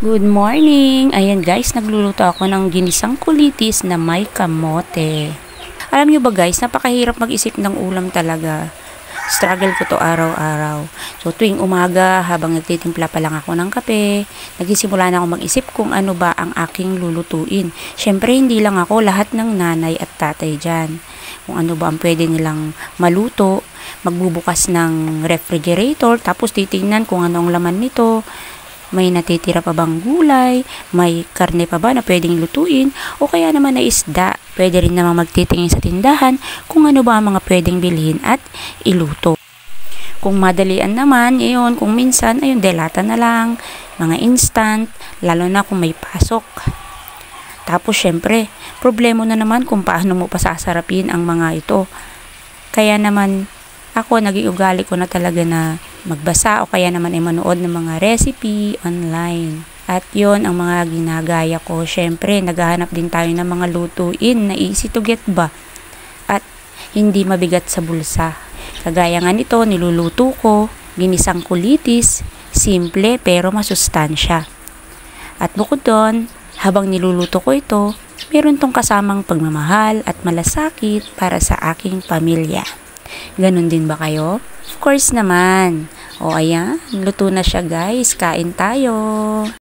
Good morning! Ayan guys, nagluluto ako ng ginisang kulitis na may kamote. Alam nyo ba guys, napakahirap mag-isip ng ulam talaga. Struggle ko to araw-araw. So tuwing umaga, habang nagtitimpla pa lang ako ng kape, nagsisimula na ako mag-isip kung ano ba ang aking lulutuin. Syempre hindi lang ako, lahat ng nanay at tatay dyan. Kung ano ba ang pwede nilang maluto, magbubukas ng refrigerator, tapos titingnan kung ano ang laman nito. May natitira pa bang gulay, may karne pa ba na pwedeng lutuin, o kaya naman na isda. Pwede rin naman magtitingin sa tindahan kung ano ba ang mga pwedeng bilhin at iluto. Kung madalian naman, yun, kung minsan, ayun, delata na lang, mga instant, lalo na kung may pasok. Tapos syempre, problema na naman kung paano mo pasasarapin ang mga ito. Kaya naman, ako, naging ugali ko na talaga na magbasa o kaya naman ay manood ng mga recipe online. At yon ang mga ginagaya ko. Syempre, naghahanap din tayo ng mga lutuin na easy to get ba? At hindi mabigat sa bulsa. Kagaya nga nito, niluluto ko, ginisang kulitis, simple pero masustansya. At bukod doon, habang niluluto ko ito, meron tong kasamang pagmamahal at malasakit para sa aking pamilya. Ganon din ba kayo? Of course naman. O ayan, luto na siya guys. Kain tayo.